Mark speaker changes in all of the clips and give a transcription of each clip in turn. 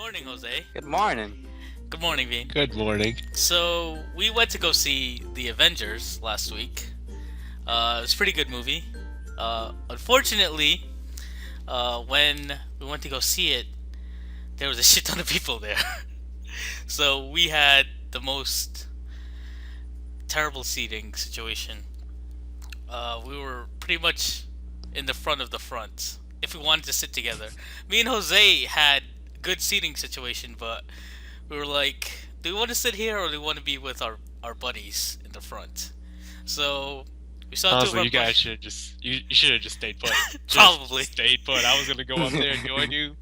Speaker 1: morning, Jose.
Speaker 2: Good morning.
Speaker 1: Good morning, Veen.
Speaker 3: Good morning.
Speaker 1: So we went to go see The Avengers last week. It was a pretty good movie. Unfortunately, when we went to go see it, there was a shit ton of people there. So we had the most terrible seating situation. We were pretty much in the front of the front. If we wanted to sit together, me and Jose had good seating situation, but we were like, do we want to sit here or do we want to be with our buddies in the front? So we saw two of
Speaker 3: Honestly,
Speaker 1: our
Speaker 3: you guys
Speaker 1: buddies.
Speaker 3: should you should have just stayed put.
Speaker 1: Probably.
Speaker 3: Just stayed put. I was gonna go up there and join you,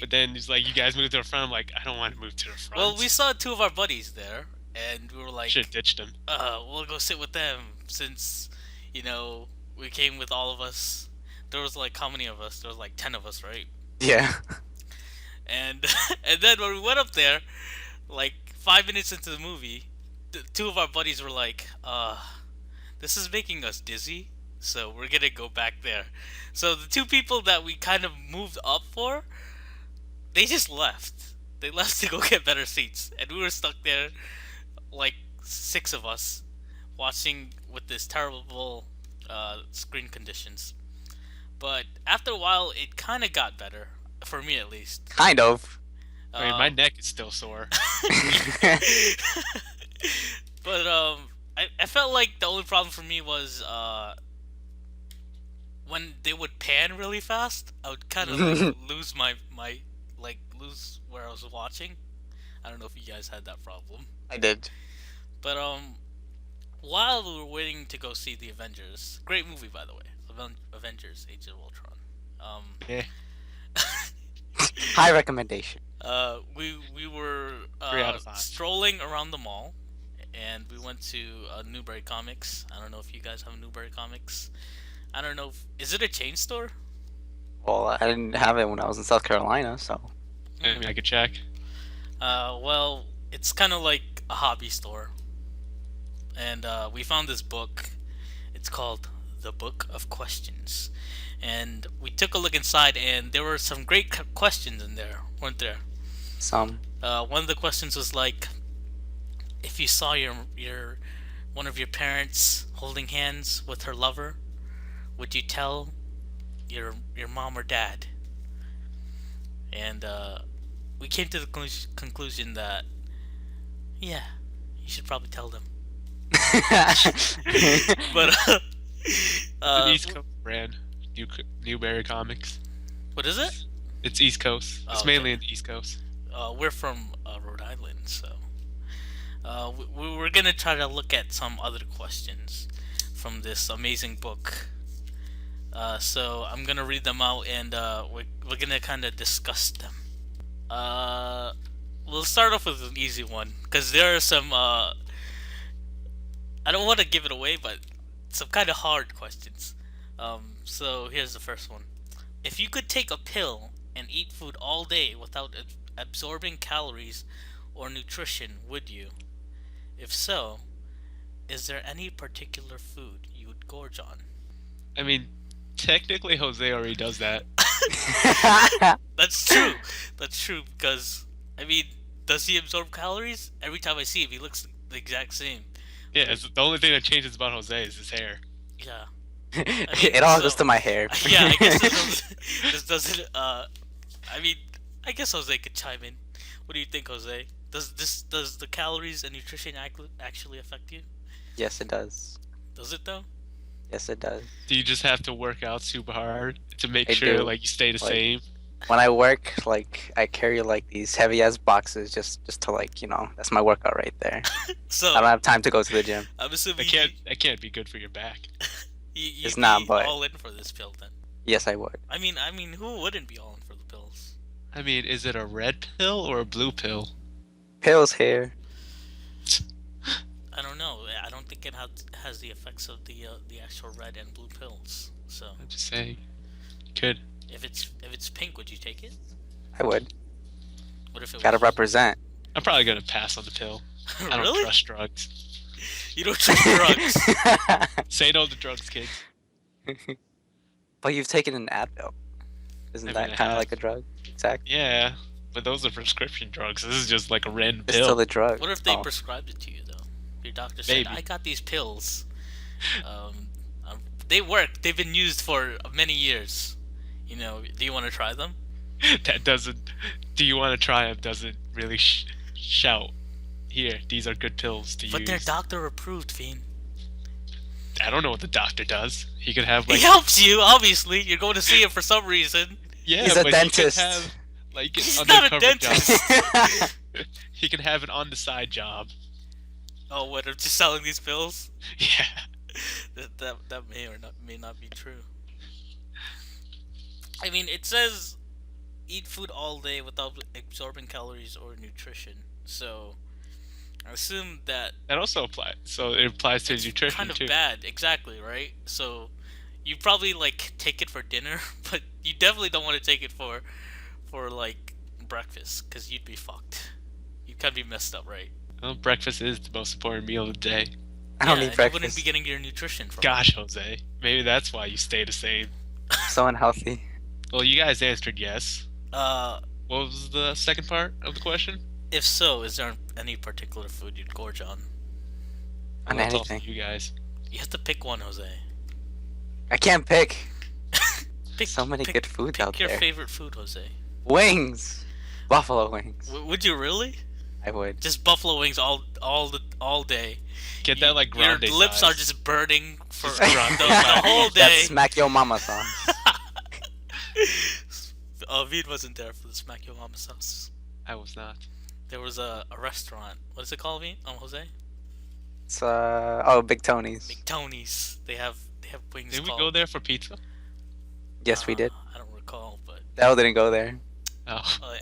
Speaker 3: but then it's like you guys moved to the front. I'm like, I don't want to move to the front.
Speaker 1: Well, we saw two of our buddies there, and we were like,
Speaker 3: Should have ditched them.
Speaker 1: we'll go sit with them since, we came with all of us. There was like how many of us? There was like 10 of us, right?
Speaker 2: Yeah.
Speaker 1: And and then when we went up there, like 5 minutes into the movie, two of our buddies were like, this is making us dizzy, so we're gonna go back there. So the two people that we kind of moved up for, they just left. They left to go get better seats, and we were stuck there, like six of us, watching with this terrible screen conditions. But after a while, it kind of got better, for me at least.
Speaker 2: Kind of.
Speaker 3: I mean, my neck is still sore.
Speaker 1: But I felt like the only problem for me was when they would pan really fast, I would kind of like lose my lose where I was watching. I don't know if you guys had that problem.
Speaker 2: I did.
Speaker 1: But while we were waiting to go see the Avengers, great movie by the way, Avengers: Age of Ultron.
Speaker 3: Yeah.
Speaker 2: High recommendation.
Speaker 1: We were
Speaker 3: 3 out of 5.
Speaker 1: strolling around the mall, and we went to Newbury Comics. I don't know if you guys have Newbury Comics. I don't know. Is it a chain store?
Speaker 2: Well, I didn't have it when I was in South Carolina, so.
Speaker 3: I mean, I could check.
Speaker 1: Well, it's kind of like a hobby store, and we found this book. It's called The Book of Questions, and we took a look inside, and there were some great questions in there, weren't there?
Speaker 2: Some.
Speaker 1: One of the questions was like, if you saw your one of your parents holding hands with her lover, would you tell your mom or dad? And we came to the conclusion that yeah, you should probably tell them. But
Speaker 3: It's an East Coast brand. Newberry Comics.
Speaker 1: what is it?
Speaker 3: It's East Coast. It's
Speaker 1: Oh,
Speaker 3: mainly
Speaker 1: okay.
Speaker 3: in the East Coast.
Speaker 1: We're from Rhode Island, so we were gonna try to look at some other questions from this amazing book. So I'm gonna read them out, and we're gonna kind of discuss them. We'll start off with an easy one because there are some. I don't want to give it away, but some kind of hard questions. So here's the first one: if you could take a pill and eat food all day without absorbing calories or nutrition, would you? If so, is there any particular food you would gorge on?
Speaker 3: I mean, technically, Jose already does that.
Speaker 1: That's true. That's true because I mean, does he absorb calories? Every time I see him, he looks the exact same.
Speaker 3: Yeah, the only thing that changes about Jose is his hair.
Speaker 1: Yeah.
Speaker 2: It all goes to my hair.
Speaker 1: Yeah, I guess this doesn't. I mean, I guess Jose could chime in. What do you think, Jose? Does the calories and nutrition actually affect you?
Speaker 2: Yes, it does.
Speaker 1: Does it though?
Speaker 2: Yes, it does.
Speaker 3: Do you just have to work out super hard to make
Speaker 2: I
Speaker 3: sure
Speaker 2: do.
Speaker 3: like you stay the
Speaker 2: Like-
Speaker 3: same?
Speaker 2: When I work, like, I carry, like, these heavy-ass boxes just to, like, that's my workout right there.
Speaker 1: So
Speaker 2: I don't have time to go to the gym.
Speaker 1: I'm assuming
Speaker 3: That can't be good for your back.
Speaker 1: you'd
Speaker 2: It's not,
Speaker 1: be
Speaker 2: but-
Speaker 1: all in for this pill then.
Speaker 2: Yes, I would.
Speaker 1: I mean, who wouldn't be all in for the pills?
Speaker 3: I mean, is it a red pill or a blue pill?
Speaker 2: Pills here.
Speaker 1: I don't know. I don't think it has the effects of the actual red and blue pills. So
Speaker 3: I'm just saying. You could.
Speaker 1: if it's pink, would you take it?
Speaker 2: I would.
Speaker 1: What if it
Speaker 2: Gotta
Speaker 1: was
Speaker 2: represent.
Speaker 3: I'm probably gonna pass on the pill. I don't
Speaker 1: really?
Speaker 3: trust drugs.
Speaker 1: You don't trust drugs?
Speaker 3: Say no to drugs, kids.
Speaker 2: But you've taken an Advil. Isn't
Speaker 3: I
Speaker 2: that
Speaker 3: mean, I
Speaker 2: kind of
Speaker 3: have.
Speaker 2: like a drug? Exactly.
Speaker 3: Yeah, but those are prescription drugs. This is just like a random
Speaker 2: It's still
Speaker 3: pill.
Speaker 2: a drug.
Speaker 1: What if they
Speaker 2: Oh.
Speaker 1: prescribed it to you though? Your doctor said,
Speaker 3: Maybe.
Speaker 1: "I got these pills. Um, they work. They've been used for many years. You know, do you want to try them?"
Speaker 3: That doesn't. Do you want to try them? Doesn't really shout. Here, these are good pills to
Speaker 1: But they're
Speaker 3: use.
Speaker 1: doctor approved, Veen.
Speaker 3: I don't know what the doctor does. He could have
Speaker 1: He
Speaker 3: like
Speaker 1: helps you, obviously. You're going to see him for some reason.
Speaker 3: yeah,
Speaker 2: He's a
Speaker 3: but
Speaker 2: dentist.
Speaker 3: he could have like an
Speaker 1: He's not a
Speaker 3: undercover job.
Speaker 1: dentist.
Speaker 3: He can have an on the side job.
Speaker 1: Oh, what? I'm just selling these pills.
Speaker 3: Yeah.
Speaker 1: That may or may not be true. I mean, it says eat food all day without absorbing calories or nutrition. So I assume that
Speaker 3: That also applies. So it applies to
Speaker 1: it's
Speaker 3: nutrition
Speaker 1: kind of
Speaker 3: too.
Speaker 1: bad, exactly, right? So you probably like take it for dinner, but you definitely don't want to take it for like breakfast because you'd be fucked. You'd kind of be messed up, right?
Speaker 3: Well, breakfast is the most important meal of the day.
Speaker 2: I don't
Speaker 1: Yeah,
Speaker 2: need
Speaker 1: and you wouldn't
Speaker 2: breakfast.
Speaker 1: be getting your nutrition from
Speaker 3: Gosh, Jose. Maybe that's why you stay the same.
Speaker 2: So unhealthy.
Speaker 3: Well, you guys answered yes.
Speaker 1: it.
Speaker 3: What was the second part of the question?
Speaker 1: If so, is there any particular food you'd gorge on?
Speaker 2: On
Speaker 3: Well, that's all
Speaker 2: anything.
Speaker 3: for you guys.
Speaker 1: You have to pick one, Jose.
Speaker 2: I can't pick.
Speaker 1: Pick,
Speaker 2: So many good foods
Speaker 1: pick
Speaker 2: out
Speaker 1: your
Speaker 2: there.
Speaker 1: favorite food, Jose.
Speaker 2: Wings. Buffalo wings.
Speaker 1: Would you really?
Speaker 2: I would.
Speaker 1: Just buffalo wings all day.
Speaker 3: Get that like
Speaker 1: Your
Speaker 3: grande
Speaker 1: lips
Speaker 3: size.
Speaker 1: are just burning for
Speaker 2: Just
Speaker 1: the whole
Speaker 2: That
Speaker 1: day.
Speaker 2: smack your mama sauce.
Speaker 1: Veen wasn't there for the Smack Your Mama sauce.
Speaker 3: I was not.
Speaker 1: There was a restaurant. What is it called, Veen? Jose?
Speaker 2: It's Big Tony's.
Speaker 1: Big Tony's. They have wings.
Speaker 3: Did we
Speaker 1: called,
Speaker 3: go there for pizza?
Speaker 2: Yes, we did.
Speaker 1: I don't recall, but
Speaker 2: Dell didn't go there.
Speaker 3: Oh.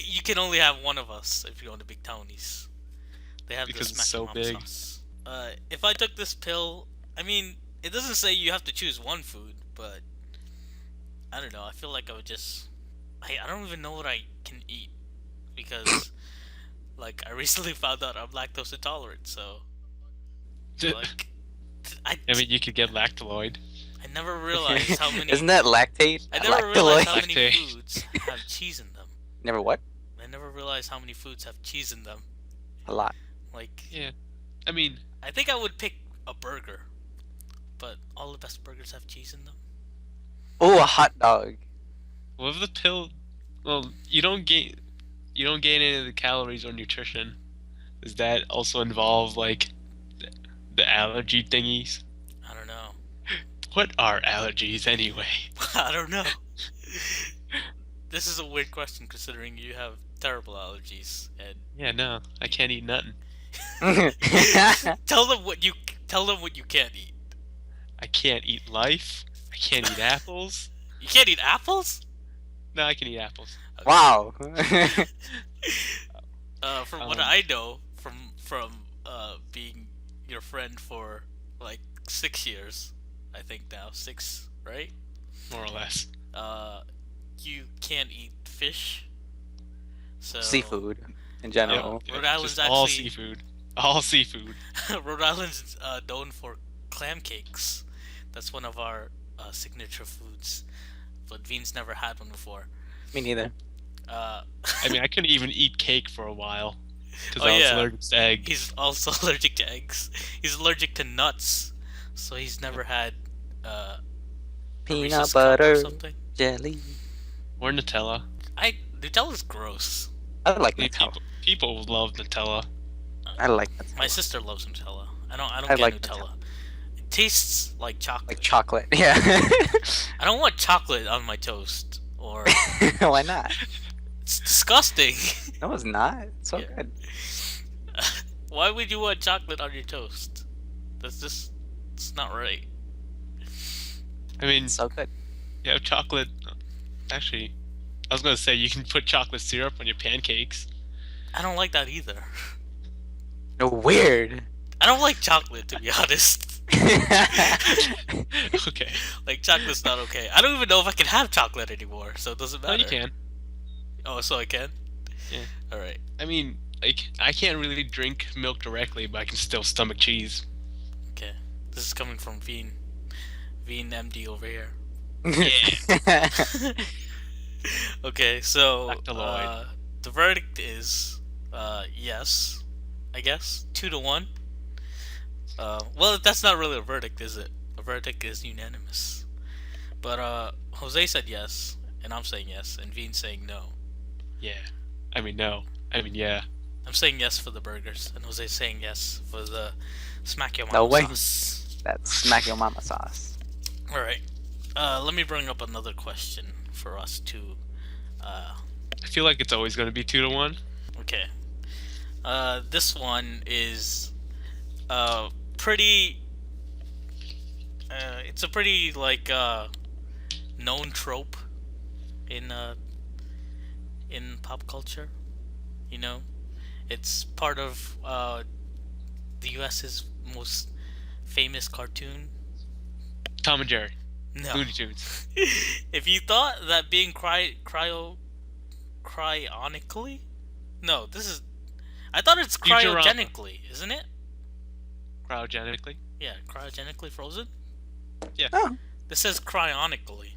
Speaker 1: you can only have one of us if you go to Big Tony's. They have
Speaker 3: Because
Speaker 1: the
Speaker 3: it's
Speaker 1: Smack
Speaker 3: so
Speaker 1: Your Mama
Speaker 3: big.
Speaker 1: sauce. If I took this pill, I mean, it doesn't say you have to choose one food, but I don't know. I feel like I would just. I don't even know what I can eat because, like, I recently found out I'm lactose intolerant. So, like,
Speaker 3: I mean, you could get lactaloid.
Speaker 1: I never realized how many.
Speaker 2: Isn't that lactate?
Speaker 1: I never realized how
Speaker 2: Lactaloid?
Speaker 1: many
Speaker 3: Lactate.
Speaker 1: foods have cheese in them.
Speaker 2: Never what?
Speaker 1: I never realized how many foods have cheese in them.
Speaker 2: A lot.
Speaker 1: Like,
Speaker 3: Yeah. I mean,
Speaker 1: I think I would pick a burger, but all the best burgers have cheese in them.
Speaker 2: Oh, a hot dog.
Speaker 3: what if the pill? Well, you don't gain any of the calories or nutrition. Does that also involve like the allergy thingies?
Speaker 1: I don't know.
Speaker 3: What are allergies anyway?
Speaker 1: I don't know. This is a weird question considering you have terrible allergies and
Speaker 3: Yeah, no, I can't eat nothing.
Speaker 1: tell them what you can't eat.
Speaker 3: I can't eat life. I can't eat apples.
Speaker 1: You can't eat apples?
Speaker 3: No, I can eat apples.
Speaker 2: Wow.
Speaker 1: From what I know from being your friend for like 6 years, I think now 6, right?
Speaker 3: More or less.
Speaker 1: You can't eat fish. So
Speaker 2: Seafood in general.
Speaker 1: Rhode Island's
Speaker 3: just all
Speaker 1: actually-
Speaker 3: seafood. All seafood.
Speaker 1: Rhode Island's known for clam cakes. That's one of our signature foods. But Veen's never had one before.
Speaker 2: Me neither.
Speaker 1: Uh,
Speaker 3: I mean, I couldn't even eat cake for a while because
Speaker 1: Oh,
Speaker 3: I was
Speaker 1: yeah.
Speaker 3: allergic to egg.
Speaker 1: he's also allergic to eggs. He's allergic to nuts, so he's never had a
Speaker 2: Peanut
Speaker 1: Reese's Cup or
Speaker 2: butter
Speaker 1: something.
Speaker 2: jelly.
Speaker 3: Or Nutella.
Speaker 1: Nutella's gross.
Speaker 2: I like
Speaker 3: See,
Speaker 2: Nutella.
Speaker 3: people love Nutella.
Speaker 2: I like Nutella.
Speaker 1: My sister loves Nutella. I don't
Speaker 2: I
Speaker 1: get
Speaker 2: like
Speaker 1: Nutella. It tastes like chocolate.
Speaker 2: Like chocolate. Yeah.
Speaker 1: I don't want chocolate on my toast, or
Speaker 2: Why not?
Speaker 1: it's disgusting.
Speaker 2: No, it's not. It's so
Speaker 1: Yeah.
Speaker 2: good.
Speaker 1: Why would you want chocolate on your toast? It's not right.
Speaker 3: I mean,
Speaker 2: It's so good.
Speaker 3: you have chocolate. Actually, I was gonna say you can put chocolate syrup on your pancakes.
Speaker 1: I don't like that either.
Speaker 2: No, weird.
Speaker 1: I don't like chocolate, to be honest.
Speaker 3: Okay.
Speaker 1: Like, chocolate's not okay. I don't even know if I can have chocolate anymore, so it doesn't
Speaker 3: No,
Speaker 1: matter.
Speaker 3: you can.
Speaker 1: Oh, so I can?
Speaker 3: Yeah.
Speaker 1: Alright.
Speaker 3: I mean, like, I can't really drink milk directly, but I can still stomach cheese.
Speaker 1: Okay. This is coming from Veen. Veen MD over here. Okay, so
Speaker 3: Back to Lloyd.
Speaker 1: the verdict is yes, I guess 2-1. Well, that's not really a verdict, is it? A verdict is unanimous. But Jose said yes, and I'm saying yes, and Veen's saying no.
Speaker 3: Yeah. I mean, no. I mean, yeah.
Speaker 1: I'm saying yes for the burgers, and Jose's saying yes for the smack your
Speaker 2: No
Speaker 1: mama
Speaker 2: way.
Speaker 1: sauce.
Speaker 2: That's smack your mama sauce.
Speaker 1: All right. Let me bring up another question for us to.
Speaker 3: I feel like it's always going to be 2-1.
Speaker 1: Okay. This one is pretty. It's a pretty known trope in pop culture. You know, it's part of the U.S.'s most famous cartoon.
Speaker 3: Tom and Jerry.
Speaker 1: No.
Speaker 3: Looney Tunes.
Speaker 1: If you thought that being cryonically, no, this is. I thought it's
Speaker 3: Futurama.
Speaker 1: cryogenically, isn't it?
Speaker 3: Cryogenically.
Speaker 1: Yeah, cryogenically frozen.
Speaker 3: Yeah.
Speaker 2: Oh,
Speaker 1: This says cryonically.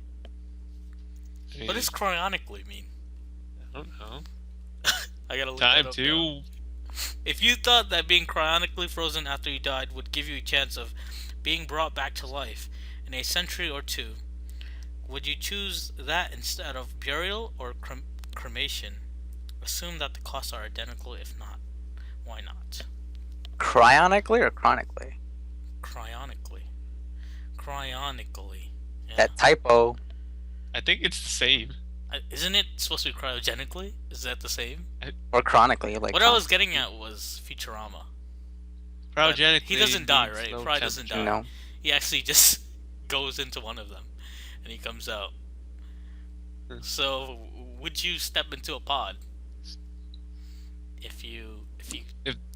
Speaker 3: I mean,
Speaker 1: What does cryonically mean?
Speaker 3: I don't know.
Speaker 1: I gotta look that
Speaker 3: Time
Speaker 1: up now.
Speaker 3: to.
Speaker 1: If you thought that being cryonically frozen after you died would give you a chance of being brought back to life in a century or two, would you choose that instead of burial or cremation? Assume that the costs are identical. If not, why not?
Speaker 2: cryonically or chronically?
Speaker 1: Cryonically. Cryonically. Yeah.
Speaker 2: That typo.
Speaker 3: I think it's the same.
Speaker 1: Isn't it supposed to be cryogenically? Is that the same?
Speaker 2: Or chronically, like.
Speaker 1: What I was getting at was Futurama. But
Speaker 3: Cryogenically.
Speaker 1: he doesn't die,
Speaker 3: means
Speaker 1: right?
Speaker 3: low
Speaker 1: Fry doesn't die.
Speaker 3: temperature.
Speaker 2: No.
Speaker 1: He actually just goes into one of them, and he comes out.
Speaker 3: Hmm.
Speaker 1: So, would you step into a pod if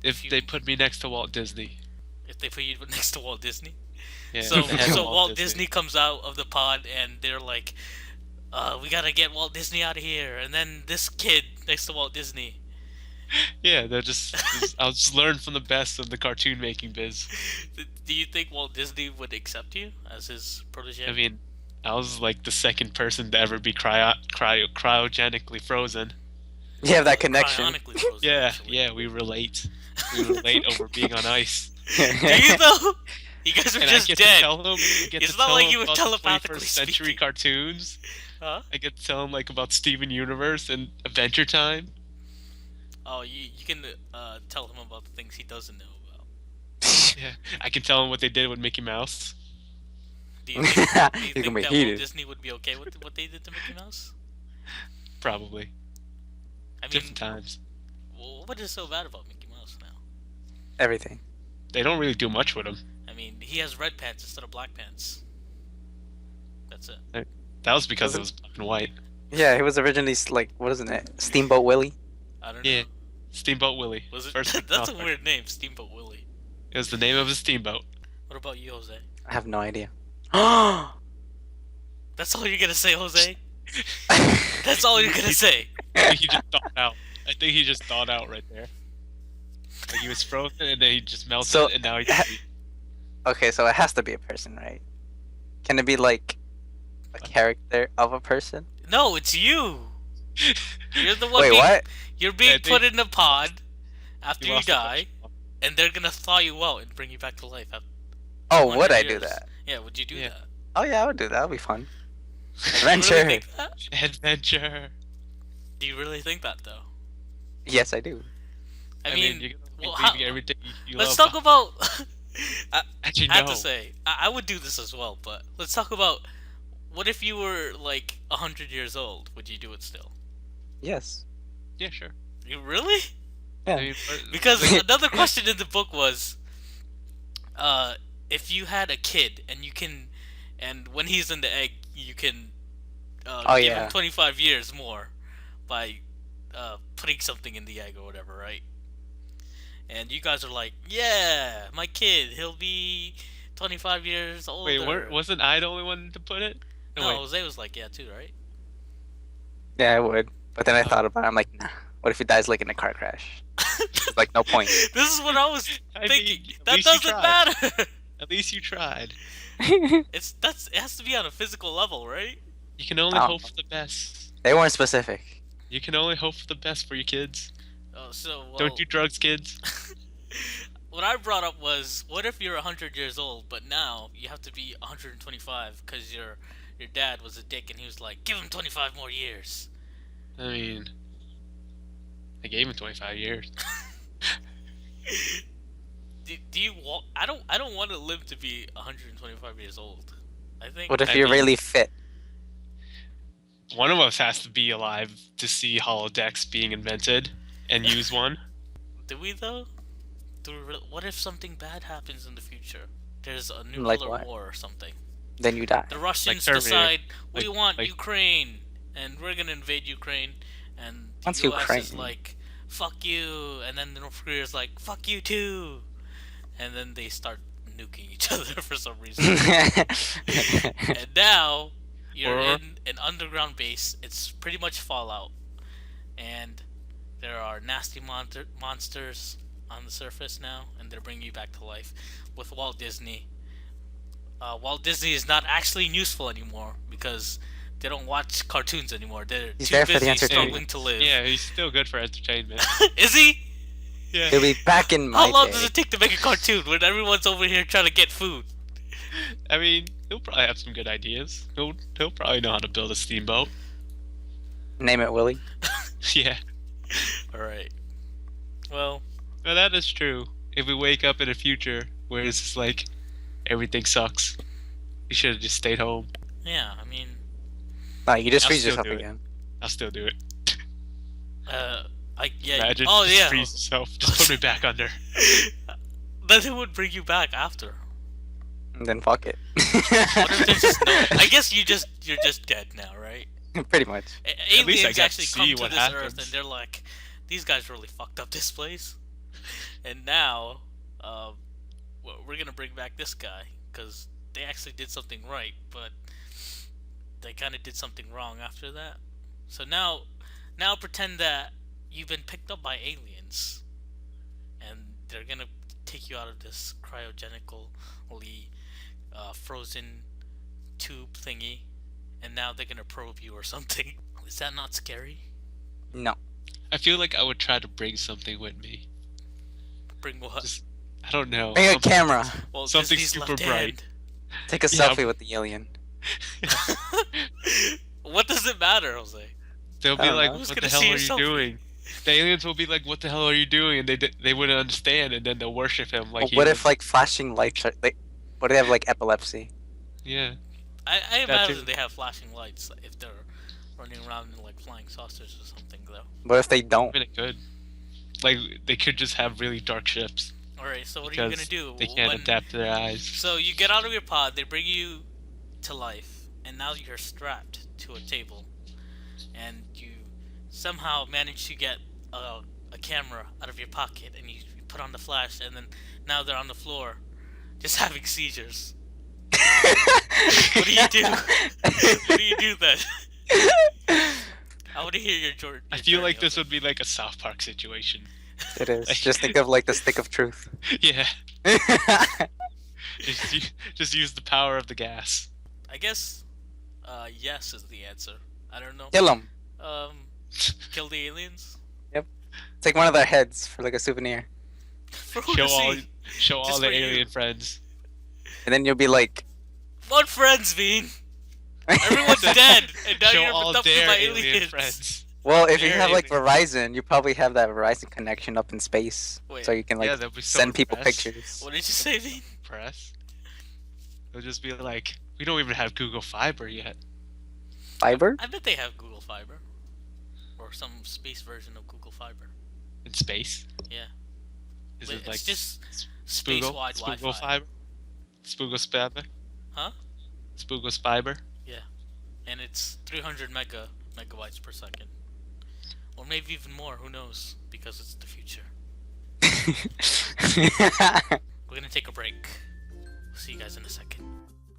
Speaker 3: If
Speaker 1: you-
Speaker 3: they put me next to Walt Disney.
Speaker 1: if they put you next to Walt Disney?
Speaker 3: Yeah,
Speaker 1: So,
Speaker 3: the head of
Speaker 1: Walt Disney comes out of the pod, and they're like, "We gotta get Walt Disney out of here." And then this kid next to Walt Disney.
Speaker 3: Yeah, they're I'll just learn from the best of the cartoon making biz.
Speaker 1: Do you think Walt Disney would accept you as his protege?
Speaker 3: I mean, I was like the second person to ever be cryogenically frozen.
Speaker 2: You have that connection.
Speaker 1: Cryonically frozen,
Speaker 3: Yeah,
Speaker 1: actually.
Speaker 3: yeah, we relate. We relate over being on ice.
Speaker 1: Do you though? You guys are
Speaker 3: And
Speaker 1: just
Speaker 3: I get
Speaker 1: dead.
Speaker 3: to tell them. I get
Speaker 1: It's
Speaker 3: to
Speaker 1: not
Speaker 3: tell
Speaker 1: like
Speaker 3: them
Speaker 1: you were
Speaker 3: about
Speaker 1: telepathically
Speaker 3: the 21st century
Speaker 1: speaking.
Speaker 3: cartoons.
Speaker 1: Huh?
Speaker 3: I get to tell them like about Steven Universe and Adventure Time.
Speaker 1: Oh, you can tell him about the things he doesn't know about.
Speaker 3: Yeah, I can tell them what they did with Mickey Mouse.
Speaker 1: Do you think, do you
Speaker 2: He's
Speaker 1: think
Speaker 2: gonna be
Speaker 1: that
Speaker 2: heated.
Speaker 1: Walt Disney would be okay with what they did to Mickey Mouse?
Speaker 3: Probably
Speaker 1: I mean,
Speaker 3: different times.
Speaker 1: what is so bad about Mickey Mouse now?
Speaker 2: Everything.
Speaker 3: They don't really do much with him.
Speaker 1: I mean, he has red pants instead of black pants. That's it.
Speaker 3: That was because it was black and white.
Speaker 2: Yeah, he was originally like, what isn't it? Steamboat Willie.
Speaker 1: I don't
Speaker 3: Yeah.
Speaker 1: know.
Speaker 3: Steamboat Willie.
Speaker 1: Was it?
Speaker 3: First
Speaker 1: That's a
Speaker 3: author.
Speaker 1: weird name, Steamboat Willie.
Speaker 3: It was the name of a steamboat.
Speaker 1: What about you, Jose?
Speaker 2: I have no idea.
Speaker 1: That's all you're gonna say, Jose? That's all you're gonna say.
Speaker 3: I think he just thawed out. I think he just thawed out right there. Like he was frozen and then he just melted
Speaker 2: So-
Speaker 3: and now he's
Speaker 2: Okay, so it has to be a person, right? Can it be like a character of a person?
Speaker 1: No, it's you. You're the one.
Speaker 2: Wait,
Speaker 1: being,
Speaker 2: what?
Speaker 1: You're being
Speaker 3: Yeah, I
Speaker 1: put in a pod after you
Speaker 3: lost the
Speaker 1: die,
Speaker 3: question.
Speaker 1: and they're gonna thaw you out and bring you back to life. After
Speaker 2: Oh,
Speaker 1: 200
Speaker 2: would I do
Speaker 1: years.
Speaker 2: that?
Speaker 1: Yeah, would you do
Speaker 3: Yeah.
Speaker 1: that?
Speaker 2: Oh yeah, I would do that. That'd be fun.
Speaker 1: Do you
Speaker 2: Adventure.
Speaker 1: really think that?
Speaker 3: Adventure.
Speaker 1: Do you really think that though?
Speaker 2: Yes, I do.
Speaker 1: I mean,
Speaker 3: you're
Speaker 1: well,
Speaker 3: gonna be
Speaker 1: how-
Speaker 3: everything you
Speaker 1: let's
Speaker 3: love.
Speaker 1: talk about.
Speaker 3: Actually,
Speaker 1: I have
Speaker 3: no.
Speaker 1: to say, I would do this as well, but let's talk about what if you were like 100 years old? Would you do it still?
Speaker 2: Yes.
Speaker 3: Yeah, sure.
Speaker 1: You really?
Speaker 2: Yeah.
Speaker 3: I mean,
Speaker 1: Because another question in the book was, if you had a kid and you can, and when he's in the egg, you can
Speaker 2: Oh,
Speaker 1: give
Speaker 2: yeah.
Speaker 1: him 25 years more by putting something in the egg or whatever, right? And you guys are like, yeah, my kid, he'll be 25 years older.
Speaker 3: wait, wasn't I the only one to put it?
Speaker 1: No,
Speaker 3: wait.
Speaker 1: Jose was like, yeah, too, right?
Speaker 2: Yeah, I would. But then I thought about it. I'm like, nah. What if he dies like in a car crash? Like, no point.
Speaker 1: This is what I was
Speaker 3: I mean,
Speaker 1: thinking.
Speaker 3: at
Speaker 1: That
Speaker 3: least you
Speaker 1: doesn't
Speaker 3: tried.
Speaker 1: matter.
Speaker 3: At least you tried.
Speaker 1: It has to be on a physical level, right?
Speaker 3: You can only
Speaker 2: Oh.
Speaker 3: hope for the best.
Speaker 2: They weren't specific.
Speaker 3: You can only hope for the best for your kids.
Speaker 1: Oh, so well,
Speaker 3: Don't do drugs, kids.
Speaker 1: what I brought up was, what if you're 100 years old, but now you have to be 125 because your dad was a dick and he was like, give him 25 more years.
Speaker 3: I mean, I gave him 25 years.
Speaker 1: Do you want? I don't want to live to be 125 years old. I think.
Speaker 2: What if
Speaker 3: I
Speaker 2: you're
Speaker 3: mean-
Speaker 2: really fit?
Speaker 3: One of us has to be alive to see holodecks being invented and use one.
Speaker 1: Do we though? What if something bad happens in the future? There's a
Speaker 2: Like
Speaker 1: nuclear
Speaker 2: what?
Speaker 1: war or something.
Speaker 2: Then you die.
Speaker 1: The Russians
Speaker 3: Terminator.
Speaker 1: decide we
Speaker 3: Like-
Speaker 1: want
Speaker 3: like-
Speaker 1: Ukraine, and we're gonna invade Ukraine, and the
Speaker 2: What's
Speaker 1: U.S. is
Speaker 2: Ukraine?
Speaker 1: like, fuck you, and then the North Korea's like, fuck you too, and then they start nuking each other for some reason. And now you're
Speaker 3: Or-
Speaker 1: in an underground base. It's pretty much Fallout, and there are nasty monsters on the surface now, and they're bringing you back to life with Walt Disney. Walt Disney is not actually useful anymore because they don't watch cartoons anymore. They're
Speaker 2: He's
Speaker 1: too
Speaker 2: there for the
Speaker 1: busy
Speaker 2: entertainment.
Speaker 1: struggling to live.
Speaker 3: Yeah, he's still good for entertainment.
Speaker 1: Is he?
Speaker 3: Yeah.
Speaker 2: He'll be back in my
Speaker 1: How long
Speaker 2: day.
Speaker 1: does it take to make a cartoon when everyone's over here trying to get food?
Speaker 3: I mean, he'll probably have some good ideas. He'll probably know how to build a steamboat.
Speaker 2: Name it Willie.
Speaker 3: Yeah.
Speaker 1: All right. Well,
Speaker 3: Well, that is true. If we wake up in a future where it's just like everything sucks, you should have just stayed home.
Speaker 1: yeah. I mean,
Speaker 2: No, you just
Speaker 3: I'll
Speaker 2: freeze
Speaker 3: still
Speaker 2: yourself
Speaker 3: do it.
Speaker 2: again.
Speaker 3: I'll still do it.
Speaker 1: yeah.
Speaker 3: Imagine
Speaker 1: Oh
Speaker 3: just
Speaker 1: yeah.
Speaker 3: freeze yourself. Just put me back under.
Speaker 1: Then it would bring you back after.
Speaker 2: And then fuck it.
Speaker 1: What if there's just no? I guess you're just dead now, right?
Speaker 2: Pretty much.
Speaker 3: At least I
Speaker 1: Aliens
Speaker 3: got
Speaker 1: actually
Speaker 3: to
Speaker 1: come
Speaker 3: see
Speaker 1: to
Speaker 3: what
Speaker 1: this Earth
Speaker 3: happens.
Speaker 1: and they're like, these guys really fucked up this place, and now, we're gonna bring back this guy because they actually did something right, but they kind of did something wrong after that. So now pretend that you've been picked up by aliens, and they're gonna take you out of this cryogenically frozen tube thingy, and now they're gonna probe you or something. Is that not scary?
Speaker 2: No.
Speaker 3: I feel like I would try to bring something with me.
Speaker 1: Bring what?
Speaker 3: Just- I don't know.
Speaker 2: Bring a
Speaker 3: something-
Speaker 2: camera.
Speaker 1: Well,
Speaker 3: something
Speaker 1: Disney's
Speaker 3: super
Speaker 1: left
Speaker 3: bright.
Speaker 1: hand.
Speaker 2: Take a
Speaker 3: Yeah.
Speaker 2: selfie with the alien.
Speaker 1: What does it matter, Jose?
Speaker 3: They'll
Speaker 2: I
Speaker 3: be
Speaker 2: don't
Speaker 3: like,
Speaker 2: know.
Speaker 1: Who's
Speaker 3: "What
Speaker 1: gonna
Speaker 3: the hell
Speaker 1: see
Speaker 3: are
Speaker 1: your
Speaker 3: you
Speaker 1: selfie?"
Speaker 3: doing?" The aliens will be like, "What the hell are you doing?" And they wouldn't understand, and then they'll worship him like.
Speaker 2: But
Speaker 3: he
Speaker 2: what
Speaker 3: was-
Speaker 2: if like flashing lights are like? What if they have like epilepsy?
Speaker 3: Yeah.
Speaker 1: I
Speaker 3: That
Speaker 1: imagine
Speaker 3: too.
Speaker 1: they have flashing lights if they're running around in like flying saucers or something, though.
Speaker 2: What if they don't?
Speaker 3: I mean, it could. Like they could just have really dark ships
Speaker 1: All right, so what are you
Speaker 3: because
Speaker 1: gonna do?
Speaker 3: they can't
Speaker 1: when-
Speaker 3: adapt to their eyes.
Speaker 1: So you get out of your pod, they bring you to life, and now you're strapped to a table, and you somehow manage to get a camera out of your pocket, and you put on the flash, and then now they're on the floor, just having seizures. What do you do? What do you do then? I want to hear your Jordan.
Speaker 3: I feel like this would be like a South Park situation.
Speaker 2: It is. Just think of like the stick of truth.
Speaker 3: Yeah. Just use the power of the gas.
Speaker 1: I guess, yes is the answer. I don't know.
Speaker 2: Kill them.
Speaker 1: Kill the aliens.
Speaker 2: Take one of their heads for like a souvenir,
Speaker 1: For who
Speaker 3: Show
Speaker 1: to
Speaker 3: all,
Speaker 1: see?
Speaker 3: show all
Speaker 1: Just
Speaker 3: the
Speaker 1: for you.
Speaker 3: alien friends.
Speaker 2: and then you'll be like,
Speaker 1: What friends, Veen? Everyone's dead, and now
Speaker 3: Show
Speaker 1: you're
Speaker 3: all
Speaker 1: abducted
Speaker 3: their
Speaker 1: by
Speaker 3: alien
Speaker 1: aliens.
Speaker 3: friends.
Speaker 2: well, if you
Speaker 3: They're
Speaker 2: have like
Speaker 3: aliens.
Speaker 2: Verizon, you probably have that Verizon connection up in space,
Speaker 1: Wait.
Speaker 2: so you can like
Speaker 3: Yeah, they'll be so
Speaker 2: send people
Speaker 3: impressed.
Speaker 2: pictures.
Speaker 1: What did you say, Veen?
Speaker 3: Press. They'll just be like, we don't even have Google Fiber yet.
Speaker 2: Fiber?
Speaker 1: I bet they have Google Fiber, or some space version of Google Fiber.
Speaker 3: In space?
Speaker 1: Yeah.
Speaker 3: Is
Speaker 1: But
Speaker 3: it like
Speaker 1: it's just
Speaker 3: Spoogle?
Speaker 1: space-wide
Speaker 3: Spoogle
Speaker 1: Wi-Fi.
Speaker 3: Fiber? Spoogle Fiber?
Speaker 1: Huh?
Speaker 3: Spoogle Fiber?
Speaker 1: And it's 300 megabytes per second, or maybe even more. Who knows? Because it's the future. We're gonna take a break. See you guys in a second.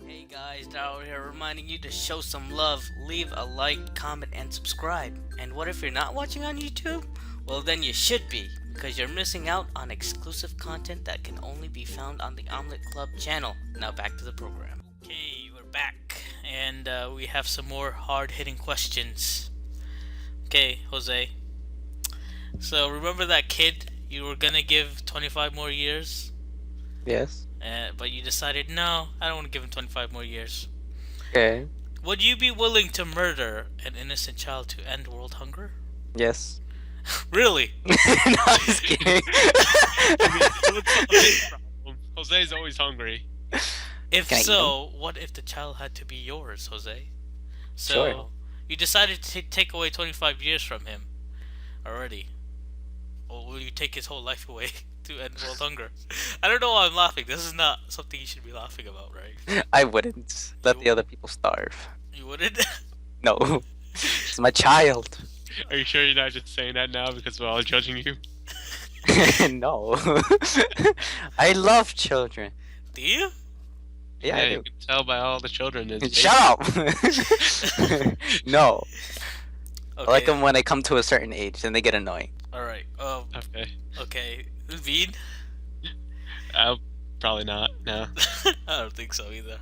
Speaker 1: Hey guys, Darrel here reminding you to show some love, leave a like, comment, and subscribe. And what if you're not watching on YouTube? Well then you should be, because you're missing out on exclusive content that can only be found on the Omelette Club channel. Now back to the program. Okay, we're back, and we have some more hard-hitting questions. Okay, Jose. So remember that kid you were gonna give 25 more years,
Speaker 2: Yes.
Speaker 1: but you decided no, I don't want to give him 25 more years.
Speaker 2: Okay.
Speaker 1: Would you be willing to murder an innocent child to end world hunger?
Speaker 2: Yes.
Speaker 1: Really?
Speaker 2: No, I'm just kidding.
Speaker 3: I mean, it would solve his problem. Jose's always hungry.
Speaker 1: If
Speaker 2: Can I eat
Speaker 1: so, what if the child had to be yours, Jose? So
Speaker 2: Sure.
Speaker 1: you decided to take away 25 years from him already. Or will you take his whole life away to end world hunger? I don't know why I'm laughing. This is not something you should be laughing about, right?
Speaker 2: I wouldn't let the other people starve.
Speaker 1: You wouldn't?
Speaker 2: No. It's my child.
Speaker 3: Are you sure you're not just saying that now because we're all judging you?
Speaker 2: No. I love children.
Speaker 1: Do you?
Speaker 2: Yeah, I
Speaker 3: you
Speaker 2: do.
Speaker 3: can tell by all the children. It's
Speaker 2: Shut up! No. I like
Speaker 1: Okay.
Speaker 2: them when they come to a certain age and they get annoying.
Speaker 1: Alright.
Speaker 3: Okay.
Speaker 1: Okay. Veen?
Speaker 3: Probably not. No.
Speaker 1: I don't think so either.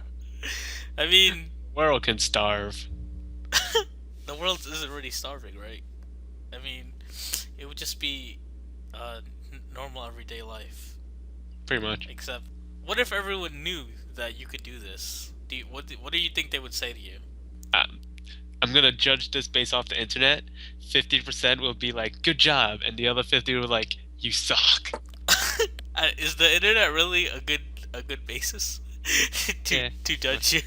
Speaker 1: I mean,
Speaker 3: The world can starve.
Speaker 1: the world isn't really starving, right? I mean, it would just be normal everyday life.
Speaker 3: Pretty much.
Speaker 1: Except, what if everyone knew that you could do this? What do you think they would say to you?
Speaker 3: I'm gonna judge this based off the internet. 50% will be like, "Good job," and the other 50 will like, "You suck."
Speaker 1: Is the internet really a good basis to
Speaker 3: Yeah.
Speaker 1: to judge your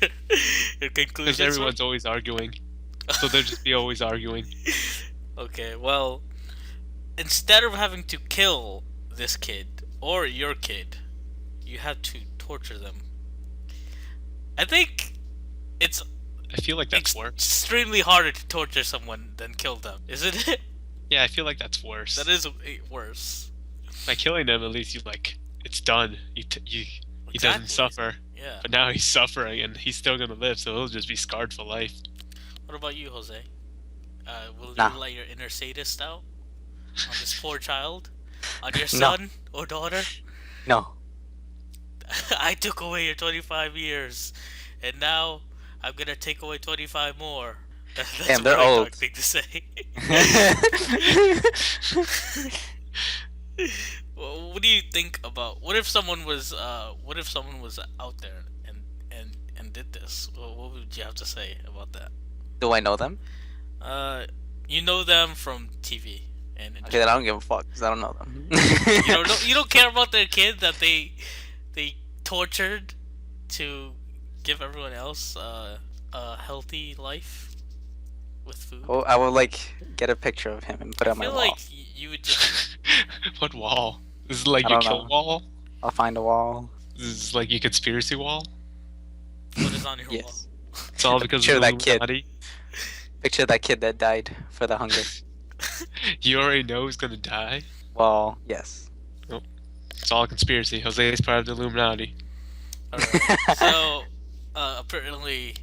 Speaker 3: Because
Speaker 1: conclusions?
Speaker 3: everyone's always arguing, so they'll just be always arguing.
Speaker 1: Okay, well, instead of having to kill this kid or your kid, you have to torture them. I think it's
Speaker 3: I feel like that's worse.
Speaker 1: extremely harder to torture someone than kill them, isn't it?
Speaker 3: Yeah, I feel like that's worse.
Speaker 1: That is worse.
Speaker 3: By killing them, at least you like it's done. He doesn't
Speaker 1: Exactly.
Speaker 3: suffer,
Speaker 1: Yeah.
Speaker 3: but now he's suffering and he's still gonna live, so he'll just be scarred for life.
Speaker 1: What about you, Jose? Will
Speaker 2: Nah.
Speaker 1: you let your inner sadist out on this poor child, on your
Speaker 2: No.
Speaker 1: son or daughter?
Speaker 2: No.
Speaker 1: I took away your 25 years, and now I'm gonna take away 25 more. That's
Speaker 2: Damn,
Speaker 1: a
Speaker 2: they're
Speaker 1: very
Speaker 2: old.
Speaker 1: dark thing to say. Well, what do you think about what if someone was out there and did this? What would you have to say about that?
Speaker 2: Do I know them?
Speaker 1: You know them from TV and
Speaker 2: Okay, then I don't give a fuck because I don't know them.
Speaker 1: you don't care about their kid that they tortured to give everyone else a healthy life with food.
Speaker 2: Oh, I will like get a picture of him and put it
Speaker 1: I
Speaker 2: on my
Speaker 1: feel
Speaker 2: wall.
Speaker 1: like you would just
Speaker 3: What wall? This is like
Speaker 2: I
Speaker 3: your
Speaker 2: don't
Speaker 3: kill
Speaker 2: know.
Speaker 3: wall?
Speaker 2: I'll find a wall.
Speaker 3: This is like your conspiracy wall?
Speaker 1: put it on your wall.
Speaker 2: Yes.
Speaker 3: It's all because
Speaker 2: Picture
Speaker 3: of the
Speaker 2: that kid.
Speaker 3: Illuminati?
Speaker 2: Picture that kid that died for the hunger.
Speaker 3: You already know who's gonna die?
Speaker 2: Well, yes.
Speaker 3: It's all a conspiracy. Jose is part of the Illuminati.
Speaker 1: Alright. So apparently,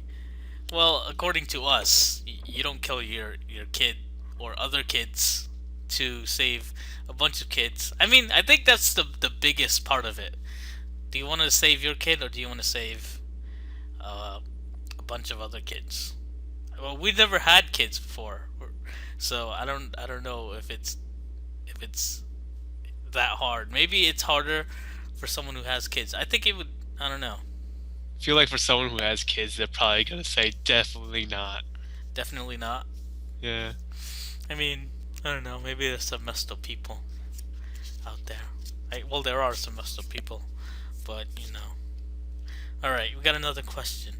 Speaker 1: well, according to us, you don't kill your kid or other kids to save a bunch of kids. I mean, I think that's the biggest part of it. Do you want to save your kid or do you want to save a bunch of other kids? Well, we never had kids before, so I don't know if it's that hard. Maybe it's harder for someone who has kids. I think it would. I don't know.
Speaker 3: I feel like for someone who has kids, they're probably gonna say definitely not.
Speaker 1: Definitely not.
Speaker 3: Yeah.
Speaker 1: I mean, I don't know. Maybe there's some messed up people out there. Well, there are some messed up people, but you know. All right, we got another question.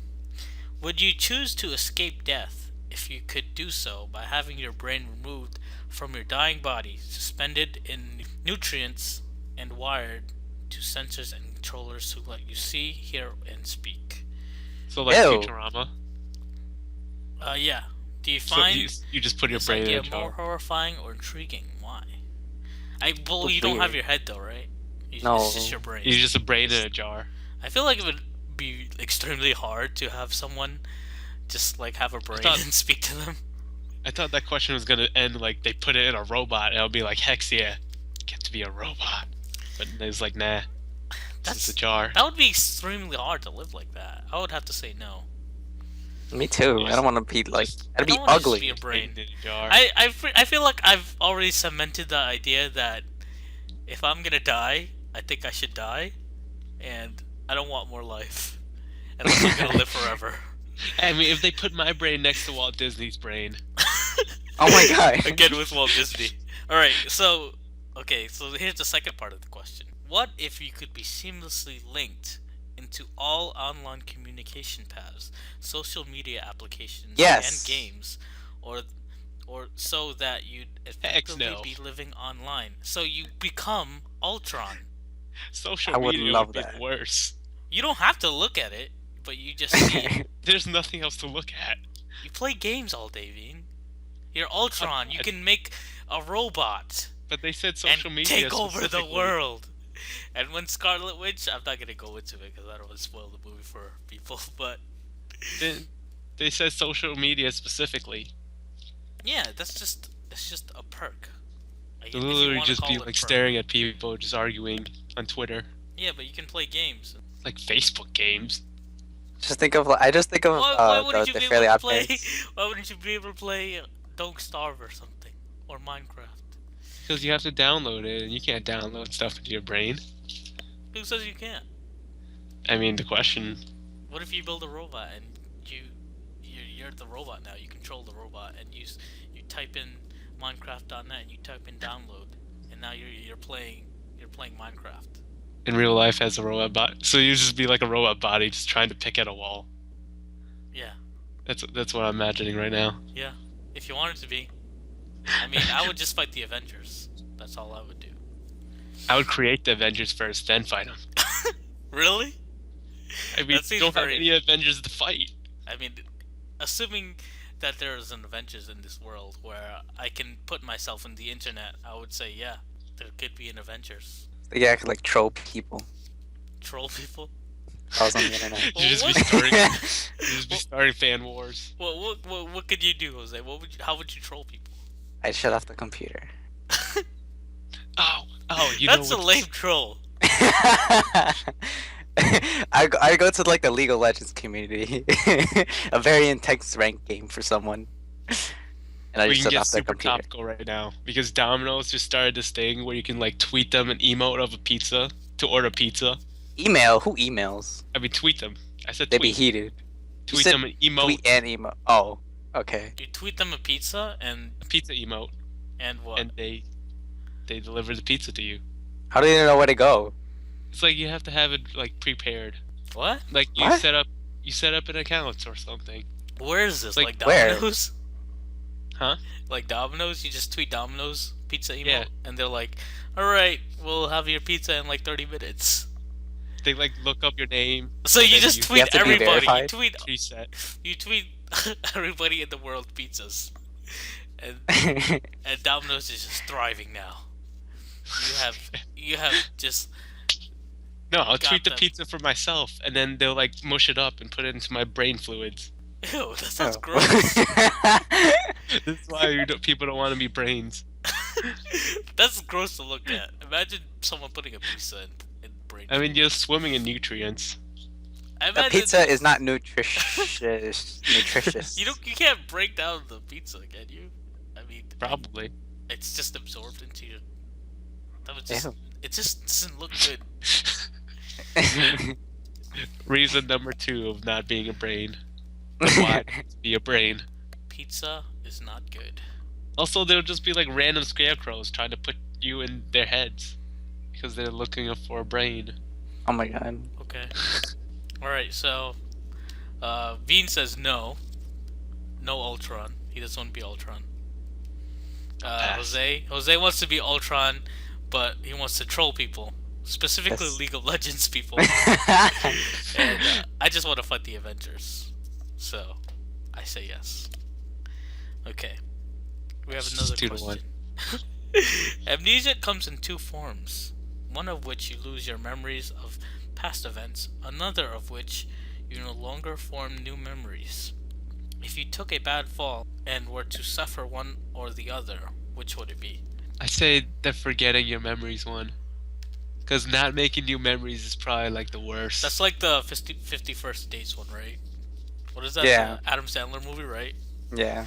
Speaker 1: Would you choose to escape death if you could do so by having your brain removed from your dying body, suspended in nutrients, and wired to sensors and controllers to let you see, hear, and speak?
Speaker 3: So like
Speaker 2: Ew.
Speaker 3: Futurama.
Speaker 1: Yeah. Do you
Speaker 3: So
Speaker 1: find
Speaker 3: you just put your
Speaker 1: this
Speaker 3: brain in
Speaker 1: idea
Speaker 3: a jar.
Speaker 1: more horrifying or intriguing? Why? Well, you
Speaker 2: Weird.
Speaker 1: don't have your head though, right?
Speaker 2: No.
Speaker 1: It's just your brain.
Speaker 3: You're just a brain in a jar.
Speaker 1: I feel like it would be extremely hard to have someone just like have a brain
Speaker 3: thought-
Speaker 1: and speak to them.
Speaker 3: I thought that question was gonna end like they put it in a robot and it'll be like, hex yeah, get to be a robot. But it's like, nah, it's
Speaker 1: That's
Speaker 3: just a jar.
Speaker 1: that would be extremely hard to live like that. I would have to say no.
Speaker 2: Me too. I don't want to be like.
Speaker 3: Just
Speaker 1: I
Speaker 2: I'd be
Speaker 1: don't want to just
Speaker 2: ugly.
Speaker 1: be a brain.
Speaker 3: in a jar.
Speaker 1: I feel like I've already cemented the idea that if I'm gonna die, I think I should die, and I don't want more life, unless I'm gonna live forever.
Speaker 3: I mean, if they put my brain next to Walt Disney's brain,
Speaker 2: Oh my god.
Speaker 1: Again with Walt Disney. Alright, so here's the second part of the question. What if you could be seamlessly linked into all online communication paths, social media applications,
Speaker 2: Yes.
Speaker 1: and games, or so that you'd
Speaker 3: Heck
Speaker 1: effectively
Speaker 3: no.
Speaker 1: be living online? So you become Ultron.
Speaker 3: social
Speaker 2: I would
Speaker 3: media
Speaker 2: love
Speaker 3: would be
Speaker 2: that.
Speaker 3: the worst.
Speaker 1: You don't have to look at it, but you just see it.
Speaker 3: There's nothing else to look at.
Speaker 1: You play games all day, Veen. You're Ultron. You can make a robot
Speaker 3: But they said
Speaker 1: and
Speaker 3: social media
Speaker 1: take over the
Speaker 3: specifically.
Speaker 1: world. And when Scarlet Witch, I'm not gonna go into it because I don't want to spoil the movie for people. But
Speaker 3: They said social media specifically.
Speaker 1: yeah, that's just a perk. Like,
Speaker 3: They'll
Speaker 1: if you
Speaker 3: literally
Speaker 1: wanna
Speaker 3: just
Speaker 1: call
Speaker 3: be
Speaker 1: it a
Speaker 3: like
Speaker 1: perk.
Speaker 3: staring at people just arguing on Twitter,
Speaker 1: Yeah, but you can play games.
Speaker 3: like Facebook games.
Speaker 2: I just think of
Speaker 1: Why wouldn't you
Speaker 2: the
Speaker 1: be
Speaker 2: Fairly
Speaker 1: able to
Speaker 2: Odd
Speaker 1: play?
Speaker 2: Parents.
Speaker 1: Why wouldn't you be able to play Don't Starve or something or Minecraft?
Speaker 3: Because you have to download it, and you can't download stuff into your brain.
Speaker 1: Who says you can't?
Speaker 3: I mean, the question.
Speaker 1: What if you build a robot and you're the robot now? You control the robot and you type in Minecraft.net and you type in download and now you're playing Minecraft.
Speaker 3: In real life as a robot bot. So you just be like a robot body just trying to pick at a wall.
Speaker 1: Yeah,
Speaker 3: That's what I'm imagining right now.
Speaker 1: yeah. If you want it to be. I mean, I would just fight the Avengers. That's all I would do.
Speaker 3: I would create the Avengers first, then fight them.
Speaker 1: Really?
Speaker 3: I mean,
Speaker 1: That
Speaker 3: you
Speaker 1: seems
Speaker 3: don't have
Speaker 1: very-
Speaker 3: any Avengers to fight.
Speaker 1: I mean, assuming that there is an Avengers in this world where I can put myself in the internet, I would say yeah, there could be an Avengers.
Speaker 2: Yeah, I could like troll people.
Speaker 1: Troll people.
Speaker 2: I was on the internet.
Speaker 3: You just be
Speaker 1: What?
Speaker 3: starting, you just be starting fan wars.
Speaker 1: What could you do, Jose? How would you troll people?
Speaker 2: I shut off the computer.
Speaker 3: Oh, you
Speaker 1: That's
Speaker 3: know
Speaker 1: a
Speaker 3: what?
Speaker 1: lame troll.
Speaker 2: I go to like the League of Legends community, a very intense rank game for someone, and I
Speaker 3: We
Speaker 2: just
Speaker 3: can
Speaker 2: shut
Speaker 3: get
Speaker 2: off their
Speaker 3: super
Speaker 2: computer.
Speaker 3: topical right now because Domino's just started this thing where you can like tweet them an emote of a pizza to order pizza.
Speaker 2: Email? Who emails?
Speaker 3: I mean, tweet them. I said
Speaker 2: They be
Speaker 3: tweet.
Speaker 2: heated.
Speaker 3: Tweet
Speaker 2: said
Speaker 3: them an emote,
Speaker 2: Tweet and email. Oh, okay.
Speaker 1: You tweet them a pizza
Speaker 3: a pizza emote,
Speaker 1: and what?
Speaker 3: and they deliver the pizza to you.
Speaker 2: How do you know where to go?
Speaker 3: It's like you have to have it like prepared.
Speaker 1: What?
Speaker 3: Like you
Speaker 2: What?
Speaker 3: set up an account or something.
Speaker 1: Where is this?
Speaker 3: Like,
Speaker 1: Like
Speaker 2: where?
Speaker 1: Domino's?
Speaker 3: Huh?
Speaker 1: Like Domino's? You just tweet Domino's pizza email,
Speaker 3: Yeah.
Speaker 1: and they're like, "All right, we'll have your pizza in like 30 minutes."
Speaker 3: They like look up your name.
Speaker 1: So
Speaker 3: And
Speaker 1: you
Speaker 3: then
Speaker 1: just
Speaker 3: you
Speaker 1: tweet
Speaker 2: have to be
Speaker 1: everybody.
Speaker 2: verified?
Speaker 3: reset.
Speaker 1: You tweet everybody in the world pizzas, and Domino's is just thriving now. You have just
Speaker 3: No, I'll
Speaker 1: Got
Speaker 3: tweet the
Speaker 1: them.
Speaker 3: pizza for myself, and then they'll like mush it up and put it into my brain fluids.
Speaker 1: ew. That sounds
Speaker 2: Oh.
Speaker 1: gross.
Speaker 3: That's why people don't want to be brains.
Speaker 1: That's gross to look at. Imagine someone putting a pizza in brain.
Speaker 3: I mean, you're swimming in nutrients.
Speaker 1: I
Speaker 2: The
Speaker 1: imagine
Speaker 2: pizza is not nutritious.
Speaker 1: You can't break down the pizza, can you? I mean,
Speaker 3: Probably.
Speaker 1: it's just absorbed into your. That was just.
Speaker 2: Ew.
Speaker 1: It just doesn't look good.
Speaker 3: Reason number 2 of not being a brain. Why be a brain?
Speaker 1: Pizza is not good.
Speaker 3: Also, they'll just be like random scarecrows trying to put you in their heads because they're looking for a brain.
Speaker 2: Oh my god.
Speaker 1: Okay. All right. So, Veen says no. No Ultron. He doesn't want to be Ultron.
Speaker 3: Pass.
Speaker 1: Jose wants to be Ultron, but he wants to troll people, specifically
Speaker 2: Yes.
Speaker 1: League of Legends people. And I just want to fight the Avengers. So, I say yes. Okay. We have another
Speaker 3: 2-1.
Speaker 1: question. Amnesia comes in 2 forms. One of which you lose your memories of past events, another of which you no longer form new memories. If you took a bad fall and were to suffer one or the other, which would it be?
Speaker 3: I say the forgetting your memories one. Because not making new memories is probably like the worst.
Speaker 1: That's like the 51st Dates one, right? What is that?
Speaker 2: Yeah.
Speaker 1: The Adam Sandler movie, right?
Speaker 2: Yeah.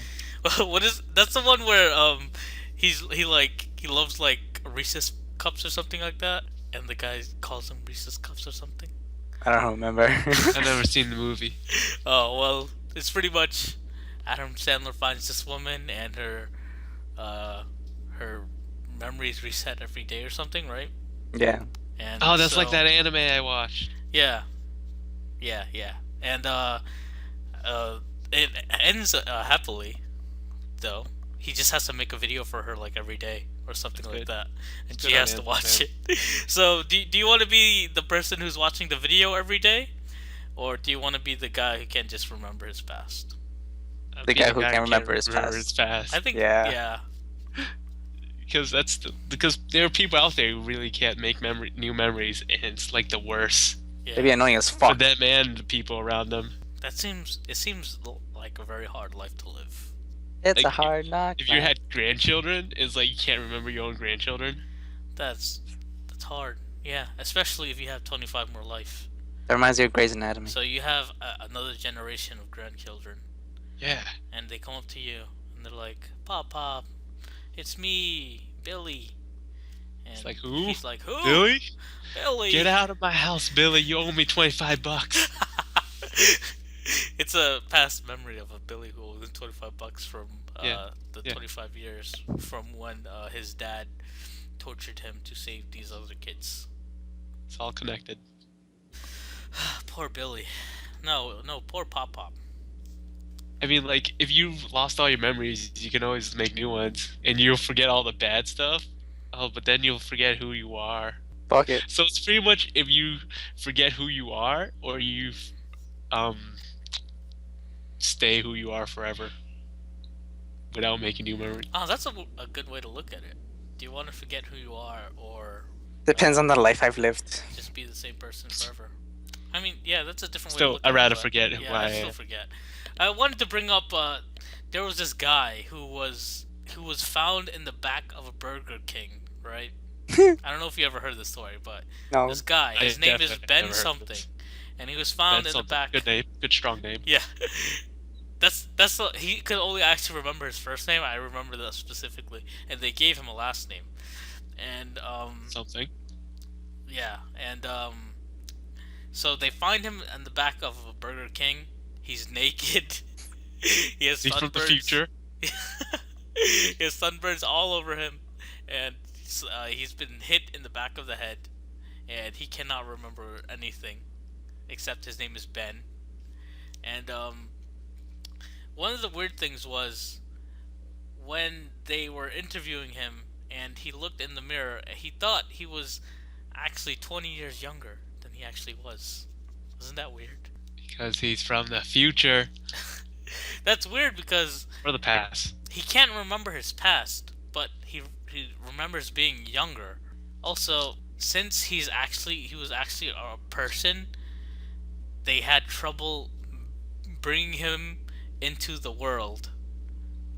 Speaker 1: What is that's the one where he loves like Reese's cups or something like that, and the guy calls them Reese's cups or something.
Speaker 2: I don't remember.
Speaker 3: I've never seen the movie.
Speaker 1: Oh well, it's pretty much Adam Sandler finds this woman and uh her memories reset every day or something, right?
Speaker 2: Yeah.
Speaker 1: And
Speaker 3: Oh, that's
Speaker 1: so,
Speaker 3: like that anime I watched.
Speaker 1: Yeah, yeah, and it ends happily though. He just has to make a video for her like every day or something
Speaker 3: That's
Speaker 1: like
Speaker 3: good.
Speaker 1: that, and
Speaker 3: It's
Speaker 1: she
Speaker 3: good on
Speaker 1: has to
Speaker 3: Anime,
Speaker 1: watch
Speaker 3: man.
Speaker 1: it. So, do you want to be the person who's watching the video every day, or do you want to be the guy who can just remember his past?
Speaker 3: I'd
Speaker 2: The
Speaker 3: be
Speaker 2: guy who can't remember his
Speaker 3: remember
Speaker 2: past.
Speaker 3: his past.
Speaker 1: I think
Speaker 2: Yeah.
Speaker 1: yeah.
Speaker 3: Because there are people out there who really can't make new memories, and it's like the worst
Speaker 2: They'd be
Speaker 1: Yeah,
Speaker 2: annoying as
Speaker 3: for
Speaker 2: fuck.
Speaker 3: them and the people around them.
Speaker 1: it seems like a very hard life to live.
Speaker 2: It's
Speaker 3: Like,
Speaker 2: a hard knock.
Speaker 3: If you had grandchildren, it's like you can't remember your own grandchildren.
Speaker 1: That's that's hard. Yeah, especially if you have 25 more life.
Speaker 2: That reminds me of Grey's Anatomy.
Speaker 1: So you have another generation of grandchildren,
Speaker 3: Yeah.
Speaker 1: and they come up to you and they're like, "Pop, pop, it's me, Billy." And
Speaker 3: It's like, who?
Speaker 1: he's like, "Who?
Speaker 3: Billy?
Speaker 1: Billy."
Speaker 3: Get out of my house, Billy. You owe me $25.
Speaker 1: It's a past memory of a Billy who owes him $25 from
Speaker 3: Yeah,
Speaker 1: the
Speaker 3: yeah.
Speaker 1: 25 years from when his dad tortured him to save these other kids.
Speaker 3: It's all connected.
Speaker 1: Poor Billy. No, poor Pop Pop.
Speaker 3: I mean, like, if you've lost all your memories, you can always make new ones, and you'll forget all the bad stuff. Oh, but then you'll forget who you are.
Speaker 2: Fuck it.
Speaker 3: So it's pretty much if you forget who you are, or you um stay who you are forever without making new memories.
Speaker 1: Oh, that's a good way to look at it. Do you want to forget who you are or
Speaker 2: Depends on the life I've lived.
Speaker 1: just be the same person forever? I mean, yeah, that's a different way to
Speaker 3: Still,
Speaker 1: look at
Speaker 3: I'd
Speaker 1: it.
Speaker 3: rather
Speaker 1: but
Speaker 3: forget who
Speaker 1: yeah,
Speaker 3: I
Speaker 1: I still
Speaker 3: am.
Speaker 1: forget. I wanted to bring up there was this guy who was found in the back of a Burger King, right? I don't know if you ever heard this story, but
Speaker 2: No.
Speaker 1: this guy,
Speaker 3: I
Speaker 1: his name is
Speaker 3: definitely
Speaker 1: Ben
Speaker 3: never heard of
Speaker 1: something,
Speaker 3: this.
Speaker 1: and he was found
Speaker 3: That's
Speaker 1: in the
Speaker 3: something.
Speaker 1: back.
Speaker 3: Good name. Good strong name.
Speaker 1: Yeah, he could only actually remember his first name. I remember that specifically, and they gave him a last name, and
Speaker 3: Something.
Speaker 1: yeah, and so they find him in the back of a Burger King. He's naked. He has
Speaker 3: He's from the
Speaker 1: sunburns.
Speaker 3: future.
Speaker 1: He has sunburns all over him, and he's been hit in the back of the head, and he cannot remember anything except his name is Ben. And one of the weird things was when they were interviewing him, and he looked in the mirror, he thought he was actually 20 years younger than he actually was. Isn't that weird?
Speaker 3: Because he's from the future
Speaker 1: That's weird because
Speaker 3: or the past.
Speaker 1: he can't remember his past, but he remembers being younger. Also, since he was actually a person, they had trouble bringing him into the world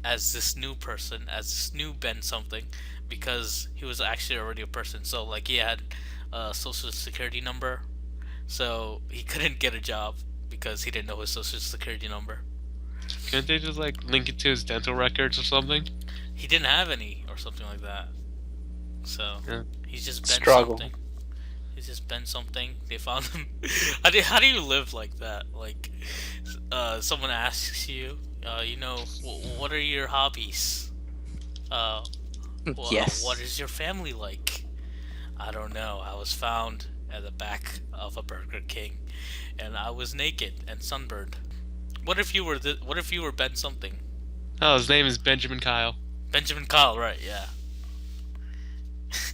Speaker 1: as this new person, as this new Ben something, because he was actually already a person. So like he had a social security number, so he couldn't get a job because he didn't know his social security number.
Speaker 3: Couldn't they just like link it to his dental records or something?
Speaker 1: He didn't have any or something like that. So
Speaker 3: Yeah.
Speaker 1: he's just Ben
Speaker 2: Struggle.
Speaker 1: something. He's just Ben something. They found him. How do you live like that? Like, someone asks you, what are your hobbies?
Speaker 2: Yes.
Speaker 1: What is your family like? I don't know. I was found at the back of a Burger King, and I was naked and sunburned. What if you were Ben something?
Speaker 3: Oh, his name is Benjamin Kyle.
Speaker 1: Benjamin Kyle, right? Yeah.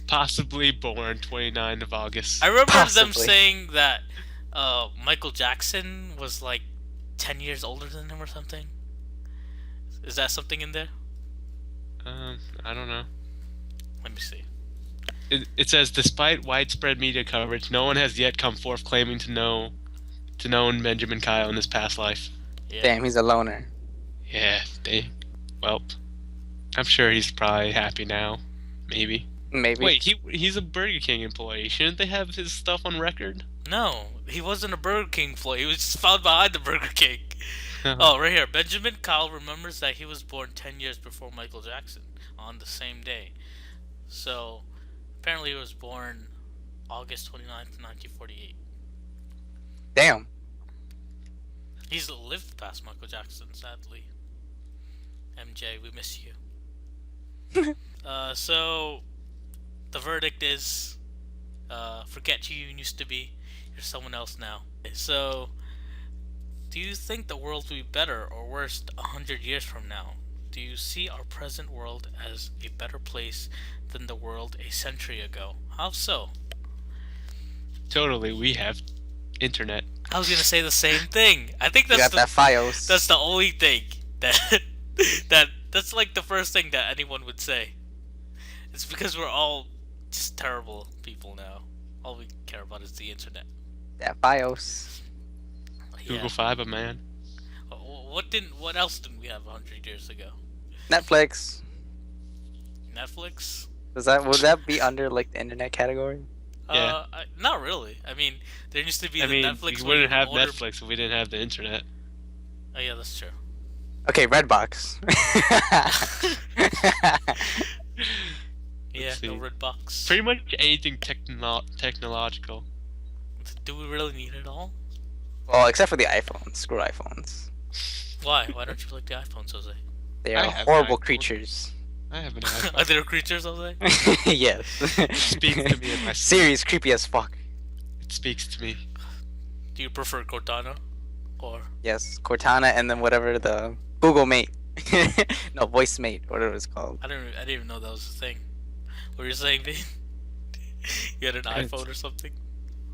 Speaker 3: Possibly born 29th of August.
Speaker 1: I remember them
Speaker 2: Possibly.
Speaker 1: saying that Michael Jackson was like 10 years older than him or something. Is that something in there?
Speaker 3: I don't know.
Speaker 1: Let me see.
Speaker 3: It says, despite widespread media coverage, no one has yet come forth claiming to know Benjamin Kyle in his past life.
Speaker 1: Yeah.
Speaker 2: Damn, he's a loner.
Speaker 3: Yeah, well, I'm sure he's probably happy now. Maybe.
Speaker 2: Maybe.
Speaker 3: Wait, he's a Burger King employee. Shouldn't they have his stuff on record?
Speaker 1: No, he wasn't a Burger King employee. He was just found behind the Burger King. Oh, right here. Benjamin Kyle remembers that he was born 10 years before Michael Jackson on the same day. So, apparently he was born August 29th, 1948.
Speaker 2: Damn.
Speaker 1: He's lived past Michael Jackson, sadly. MJ, we miss you. So, the verdict is forget who you used to be. You're someone else now. So, do you think the world will be better or worse 100 years from now? Do you see our present world as a better place than the world a century ago? How so?
Speaker 3: Totally, we have internet.
Speaker 1: I was gonna say the same thing. I think
Speaker 2: You
Speaker 1: that's
Speaker 2: got that FiOS.
Speaker 1: that's the only thing that that's like the first thing that anyone would say. It's because we're all just terrible people now. All we care about is the internet.
Speaker 2: That FiOS.
Speaker 3: Google Fiber, man.
Speaker 1: What else didn't we have 100 years ago?
Speaker 2: Netflix.
Speaker 1: Netflix?
Speaker 2: Would that be under like the internet category?
Speaker 3: Yeah.
Speaker 1: Not really. I mean, there used to be
Speaker 3: I
Speaker 1: the
Speaker 3: mean,
Speaker 1: Netflix.
Speaker 3: we
Speaker 1: where you
Speaker 3: wouldn't have
Speaker 1: order...
Speaker 3: Netflix if we didn't have the internet.
Speaker 1: Oh yeah, that's true.
Speaker 2: Okay, Redbox.
Speaker 1: Yeah,
Speaker 3: see.
Speaker 1: no red box.
Speaker 3: Pretty much anything technological.
Speaker 1: Do we really need it all?
Speaker 2: Well, except for the iPhones. Screw iPhones.
Speaker 1: Why? Why don't you like the iPhones, Jose?
Speaker 2: They
Speaker 3: I
Speaker 2: are
Speaker 3: have
Speaker 2: horrible
Speaker 3: iPhone.
Speaker 2: creatures.
Speaker 3: I have an iPhone.
Speaker 1: Are there creatures, Jose?
Speaker 2: Yes.
Speaker 3: Speaks to me in my sleep.
Speaker 2: Siri's creepy as fuck.
Speaker 3: It speaks to me.
Speaker 1: Do you prefer Cortana? Or
Speaker 2: Yes, Cortana and then whatever the Google Mate. No, Voice Mate, whatever it's called.
Speaker 1: I didn't even know that was a thing. What were you saying, Veen? You had an iPhone or something?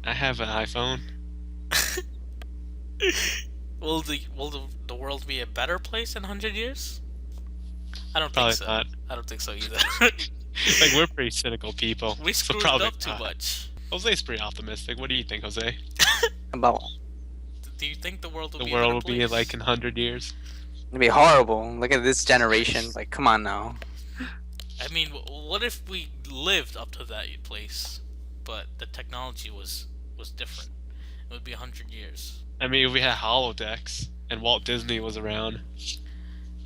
Speaker 3: I have an iPhone.
Speaker 1: Will the world be a better place in 100 years? I don't
Speaker 3: Probably
Speaker 1: think so.
Speaker 3: not.
Speaker 1: I don't think so either.
Speaker 3: Like, we're pretty cynical people.
Speaker 1: We
Speaker 3: so
Speaker 1: screwed
Speaker 3: probably
Speaker 1: up too
Speaker 3: not.
Speaker 1: much.
Speaker 3: Jose's pretty optimistic. What do you think, Jose?
Speaker 2: About
Speaker 1: Do you think the world will
Speaker 3: The
Speaker 1: be
Speaker 3: world
Speaker 1: a
Speaker 3: will
Speaker 1: better
Speaker 3: be
Speaker 1: place?
Speaker 3: like in 100 years?
Speaker 2: it'd be horrible. Look at this generation. Like, come on now.
Speaker 1: I mean, what if we lived up to that place, but the technology was different? It would be 100 years.
Speaker 3: I mean, if we had holodecks and Walt Disney was around.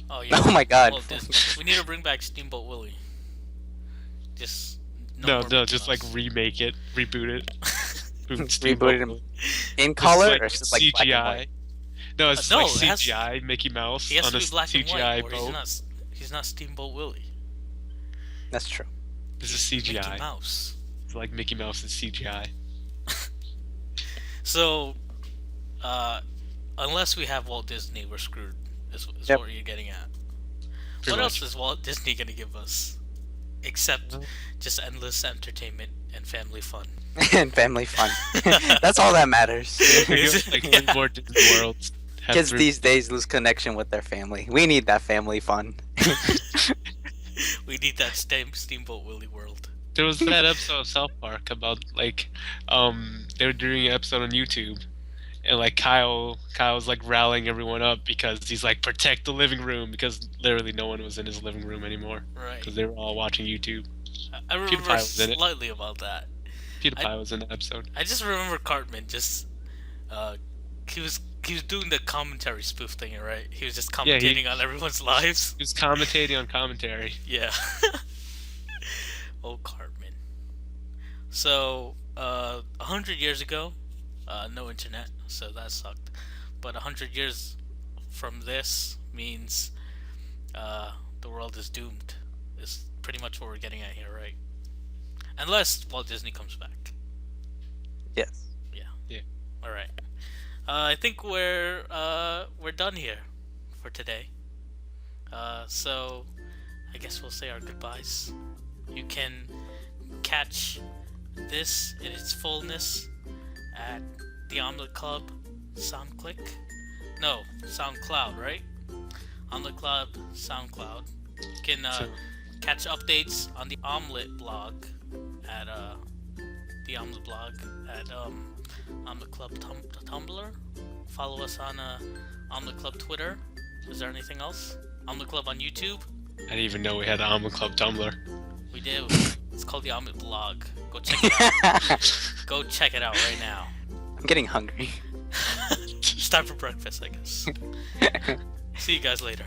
Speaker 1: Oh yeah.
Speaker 2: Oh my God.
Speaker 1: Well, we need to bring back Steamboat Willie. Just
Speaker 3: No,
Speaker 1: more Mickey
Speaker 3: just like
Speaker 1: Mouse.
Speaker 3: remake it, reboot it.
Speaker 2: Reboot him. In
Speaker 3: Just
Speaker 2: color
Speaker 3: like
Speaker 2: or just like black and
Speaker 3: CGI.
Speaker 2: white?
Speaker 3: No, it's
Speaker 1: No,
Speaker 3: like
Speaker 1: it has-
Speaker 3: CGI Mickey Mouse
Speaker 1: He has
Speaker 3: on
Speaker 1: to
Speaker 3: a
Speaker 1: be black and
Speaker 3: CGI
Speaker 1: white, or
Speaker 3: boat.
Speaker 1: he's not Steamboat Willie.
Speaker 2: That's true.
Speaker 3: This is
Speaker 1: Mickey
Speaker 3: CGI.
Speaker 1: Mouse.
Speaker 3: It's like Mickey Mouse is CGI.
Speaker 1: So, unless we have Walt Disney, we're screwed. Is
Speaker 2: Yep.
Speaker 1: what you're getting at.
Speaker 3: Pretty
Speaker 1: What
Speaker 3: much.
Speaker 1: else is Walt Disney gonna give us, except just endless entertainment and family fun?
Speaker 2: And family fun. That's all that matters.
Speaker 3: Like
Speaker 1: Yeah.
Speaker 3: more Disney worlds. have
Speaker 2: Kids
Speaker 3: three-
Speaker 2: these days lose connection with their family. We need that family fun.
Speaker 1: We need that Steamboat Willie world.
Speaker 3: There was that episode of South Park about like they were doing an episode on YouTube and like Kyle's like rallying everyone up because he's like protect the living room because literally no one was in his living room ananymore
Speaker 1: Right.
Speaker 3: because they were all watching YouTube.
Speaker 1: I
Speaker 3: PewDiePie
Speaker 1: remember
Speaker 3: was in it.
Speaker 1: slightly about that.
Speaker 3: PewDiePie was in the episode.
Speaker 1: I just remember Cartman just he was doing the commentary spoof thing, right? He was just
Speaker 3: Yeah,
Speaker 1: commentating on everyone's lives.
Speaker 3: He was commentating on commentary.
Speaker 1: Yeah. Oh, Cartman. So, 100 years ago, no internet, so that sucked. But 100 years from this means the world is doomed. Is pretty much what we're getting at here, right? Unless Walt Disney comes back.
Speaker 2: Yes.
Speaker 1: All right. I think we're done here for today. So I guess we'll say our goodbyes. You can catch this in its fullness at the Omelette Club SoundCloud, right? Omelette Club SoundCloud. You can catch updates on the Omelette blog at the Omelette blog at Omelette Club Tumblr. Follow us on Omelette Club Twitter. Is there anything else? Omelette Club on YouTube.
Speaker 3: I didn't even know we had an Omelette Club Tumblr.
Speaker 1: We do. It's called the Omelette blog. Go check it out. Go check it out right now.
Speaker 2: I'm getting hungry.
Speaker 1: time for breakfast, I guess. See you guys later.